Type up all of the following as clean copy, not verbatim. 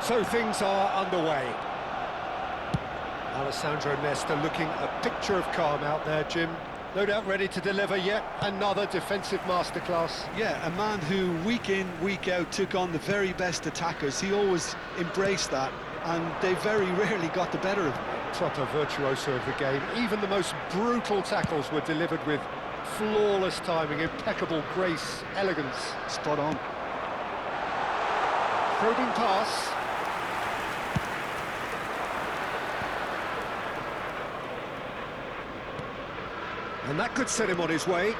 So things are underway. Alessandro Nesta looking a picture of calm out there, Jim. No doubt ready to deliver yet another defensive masterclass. Yeah, a man who week in, week out took on the very best attackers. He always embraced that, and they very rarely got the better of him. Proper virtuoso of the game. Even the most brutal tackles were delivered with flawless timing, impeccable grace, elegance. Spot on. Probing pass. And that could set him on his way.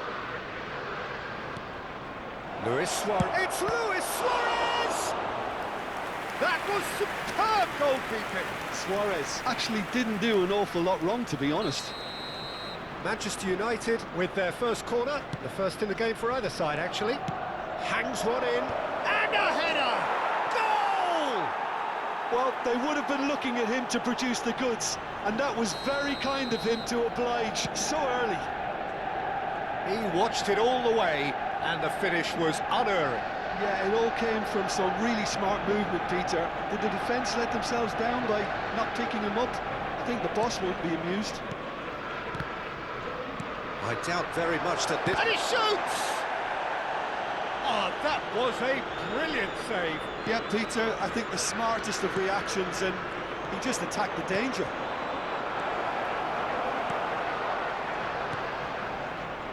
Luis Suarez. It's Luis Suarez! That was superb goalkeeping. Suarez actually didn't do an awful lot wrong, to be honest. Manchester United with their first corner. The first in the game for either side, actually. Hangs one in. And a header! Goal! Well, they would have been looking at him to produce the goods, and that was very kind of him to oblige so early. He watched it all the way, and the finish was unerring. Yeah, it all came from some really smart movement, Peter. Did the defence let themselves down by not picking him up? I think the boss won't be amused. I doubt very much that this... And he shoots! Oh, that was a brilliant save. Yeah, Peter, I think the smartest of reactions, and he just attacked the danger.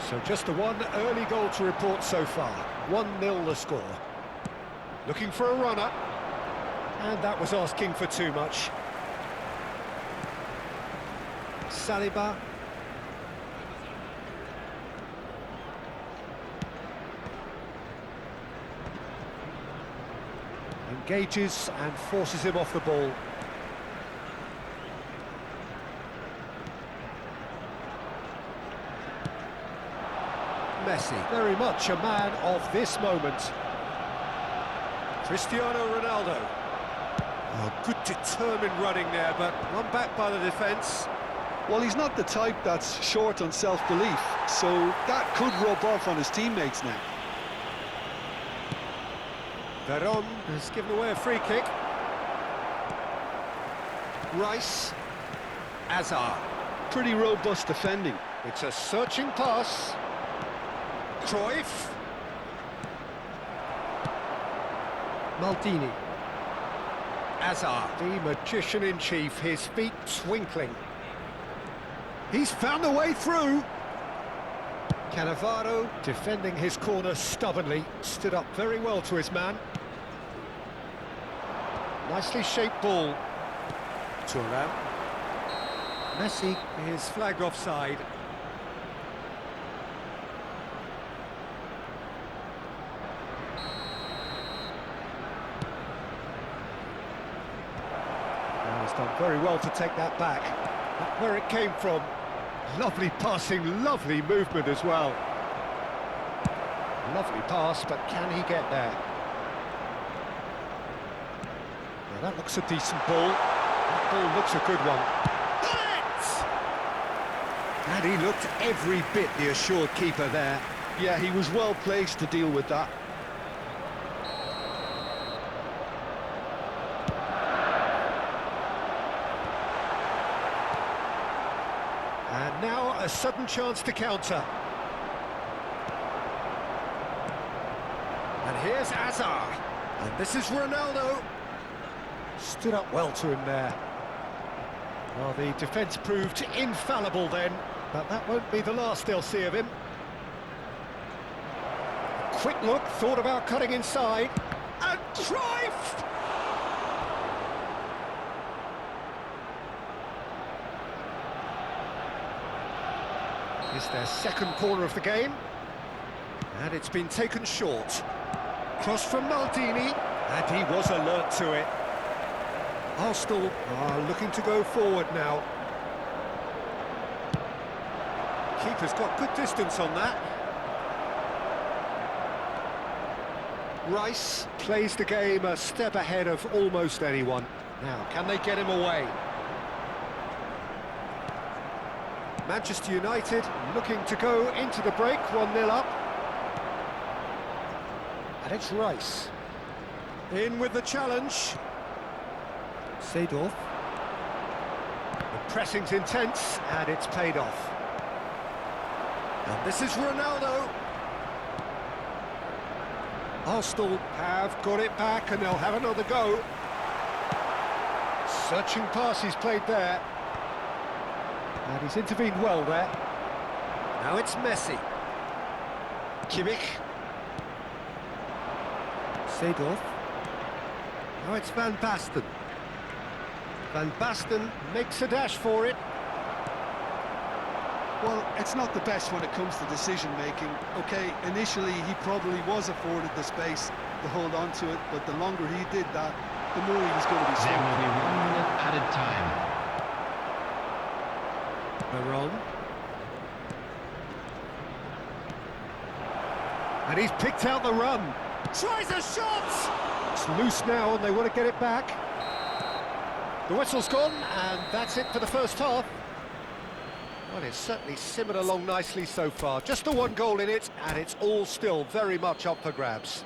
So just the one early goal to report so far. 1-0 the score. Looking for a runner. And that was asking for too much. Saliba. Engages and forces him off the ball. Messi, very much a man of this moment. Cristiano Ronaldo. Oh, good determined running there, but run back by the defence. Well, he's not the type that's short on self-belief, so that could rub off on his teammates now. Veron has given away a free kick. Rice. Azar. Pretty robust defending. It's a searching pass. Cruyff. Maldini. Azar, the magician-in-chief, his feet twinkling. He's found a way through. Cannavaro defending his corner stubbornly, stood up very well to his man. Nicely shaped ball. Thuram. Messi is flagged offside. He's done very well to take that back. Not where it came from. Lovely passing, lovely movement as well. Lovely pass, but can he get there? Now that looks a decent ball. That ball looks a good one. And he looked every bit the assured keeper there. Yeah, he was well placed to deal with that. And now a sudden chance to counter. And here's Azar. And this is Ronaldo. Stood up well to him there. Well, the defence proved infallible then, but that won't be the last they'll see of him. A quick look, thought about cutting inside. And Cruyff! It's their second corner of the game. And it's been taken short. Cross from Maldini, and he was alert to it. Arsenal are looking to go forward now. Keeper's got good distance on that. Rice plays the game a step ahead of almost anyone. Now, can they get him away? Manchester United looking to go into the break, 1-0 up. And it's Rice. In with the challenge. Seedorf. The pressing's intense, and it's paid off. And this is Ronaldo. Arsenal have got it back, and they'll have another go. Searching pass he's played there. And he's intervened well there. Now it's Messi. Kimmich. Seedorf. Now it's Van Basten. Van Basten makes a dash for it. Well, it's not the best when it comes to decision-making. Okay, initially he probably was afforded the space to hold on to it, but the longer he did that, the more he was going to be There safe. will be 1 minute added time. Maron. And he's picked out the run. Tries a shot! It's loose now and they want to get it back. The whistle's gone and that's it for the first half. Well, it's certainly simmered along nicely so far. Just the one goal in it and it's all still very much up for grabs.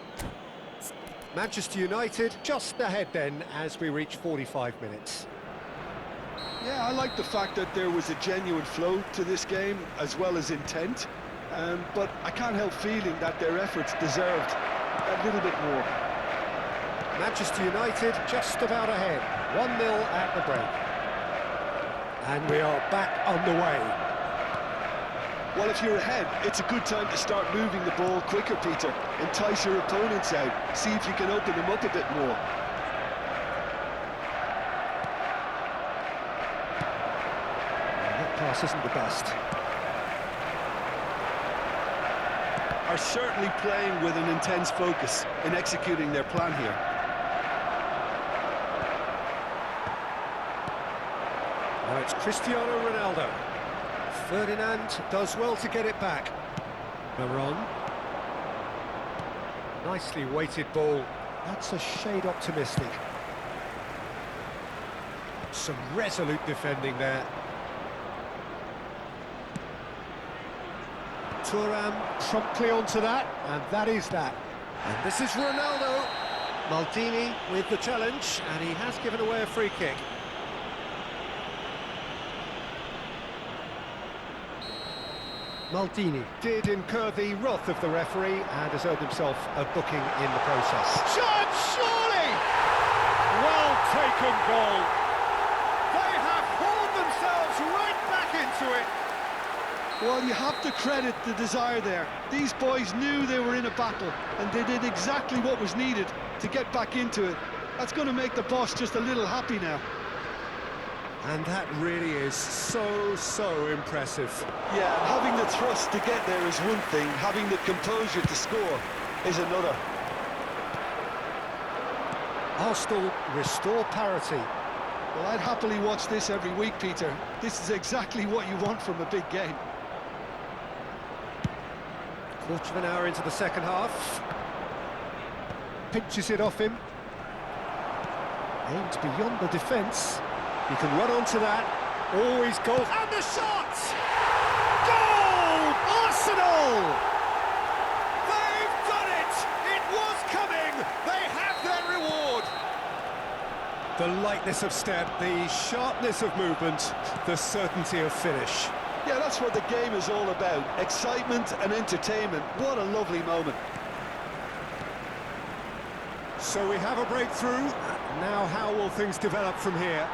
Manchester United just ahead then as we reach 45 minutes. Yeah, I like the fact that there was a genuine flow to this game as well as intent, but I can't help feeling that their efforts deserved a little bit more. Manchester United just about ahead, 1-0 at the break. And we are back underway. Well, if you're ahead, it's a good time to start moving the ball quicker, Peter. Entice your opponents out, see if you can open them up a bit more. That pass isn't the best. Are certainly playing with an intense focus in executing their plan here. Now it's Cristiano Ronaldo. Ferdinand does well to get it back. Maron. Nicely weighted ball. That's a shade optimistic. Some resolute defending there. Thuram promptly onto that, and that is that. And this is Ronaldo. Maldini with the challenge, and he has given away a free kick. Maldini did incur the wrath of the referee and has earned himself a booking in the process. Shot, surely! Well taken goal. They have hauled themselves right back into it. Well, you have to credit the desire there. These boys knew they were in a battle, and they did exactly what was needed to get back into it. That's going to make the boss just a little happy now. And that really is so impressive. Yeah, having the thrust to get there is one thing, having the composure to score is another. Arsenal restore parity. Well, I'd happily watch this every week, Peter. This is exactly what you want from a big game. Quarter of an hour into the second half. Pinches it off him. Aimed beyond the defence. He can run onto that. Always goal. And the shot! Goal! Arsenal! They've done it! It was coming! They have their reward! The lightness of step, the sharpness of movement, the certainty of finish. Yeah, that's what the game is all about. Excitement and entertainment. What a lovely moment. So we have a breakthrough. Now how will things develop from here?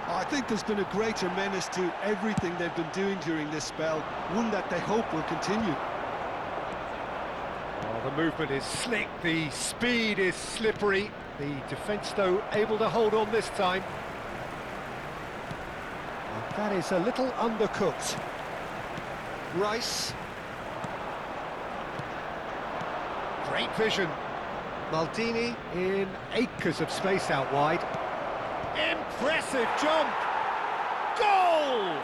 I think there's been a greater menace to everything they've been doing during this spell, one that they hope will continue. Well, the movement is slick, the speed is slippery. The defence, though, able to hold on this time. And that is a little undercooked. Rice. Great vision. Maldini in acres of space out wide. Impressive jump! Goal!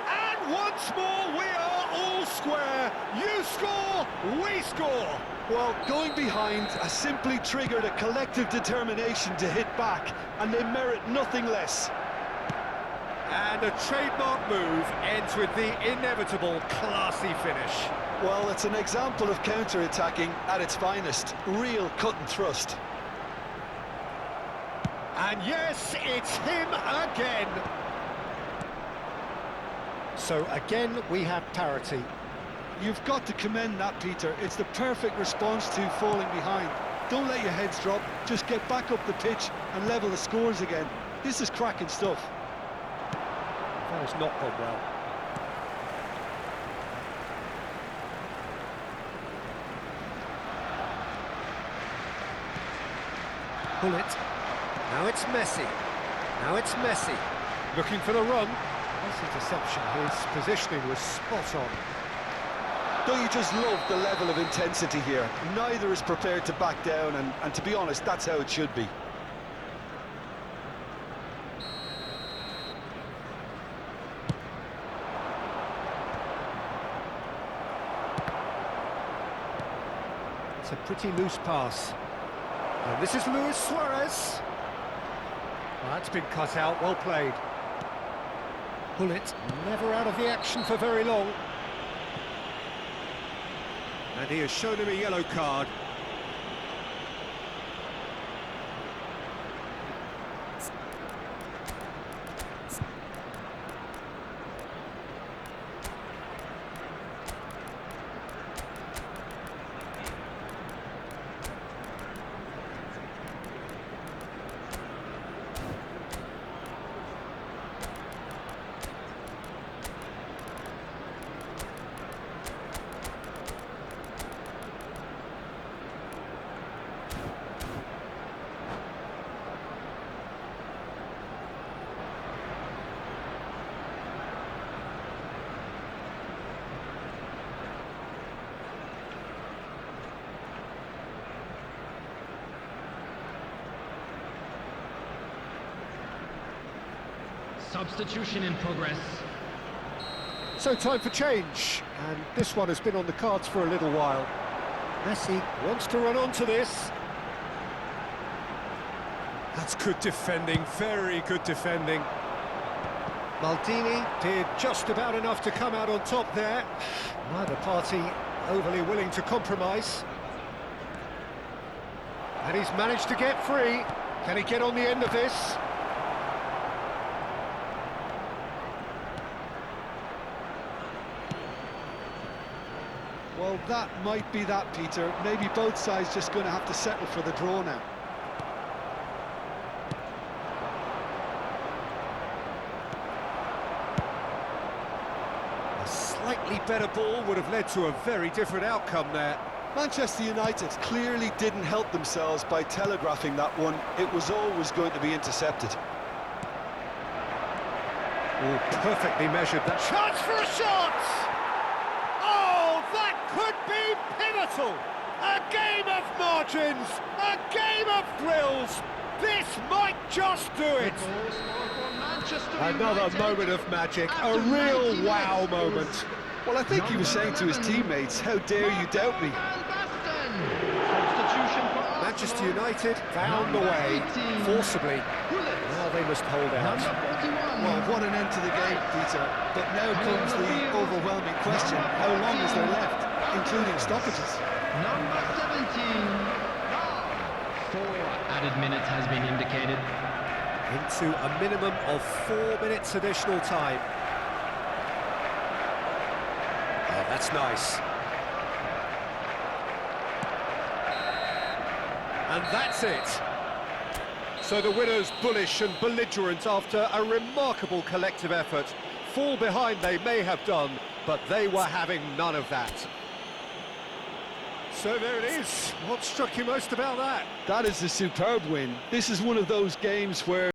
And once more we are all square. You score, we score. Well, going behind has simply triggered a collective determination to hit back, and they merit nothing less. And a trademark move ends with the inevitable classy finish. Well, it's an example of counter-attacking at its finest. Real cut and thrust. And yes, it's him again. So again, we have parity. You've got to commend that, Peter. It's the perfect response to falling behind. Don't let your heads drop, just get back up the pitch and level the scores again. This is cracking stuff. That has not gone well. Pull it. Now it's Messi. Now it's Messi. Looking for the run. Nice interception. His positioning was spot on. Don't you just love the level of intensity here? Neither is prepared to back down, and to be honest, that's how it should be. It's a pretty loose pass. And this is Luis Suarez. Well, that's been cut out, well played. Pull it, never out of the action for very long. And he has shown him a yellow card. Substitution in progress. So time for change, and this one has been on the cards for a little while. Messi wants to run onto this. That's good defending, very good defending. Maldini did just about enough to come out on top there. Neither party overly willing to compromise. And he's managed to get free. Can he get on the end of this? Well, that might be that, Peter. Maybe both sides just going to have to settle for the draw now. A slightly better ball would have led to a very different outcome there. Manchester United clearly didn't help themselves by telegraphing that one. It was always going to be intercepted. Oh, perfectly measured. That chance for a shot! Oh, that could be pivotal! A game of margins, a game of thrills. This might just do it. Another moment of magic, a real wow moment. Well, I think he was saying to his teammates, how dare you doubt me? Manchester United found the way, forcibly. Now they must hold out. Well, what an end to the game, Peter. But now comes the overwhelming question. How long is there left, including stoppages? Number 17. 4 added minutes has been indicated. Into a minimum of 4 minutes additional time. Oh, that's nice. And that's it. So the winners bullish and belligerent after a remarkable collective effort. Fall behind they may have done, but they were having none of that. So there it is. What struck you most about that? That is a superb win. This is one of those games where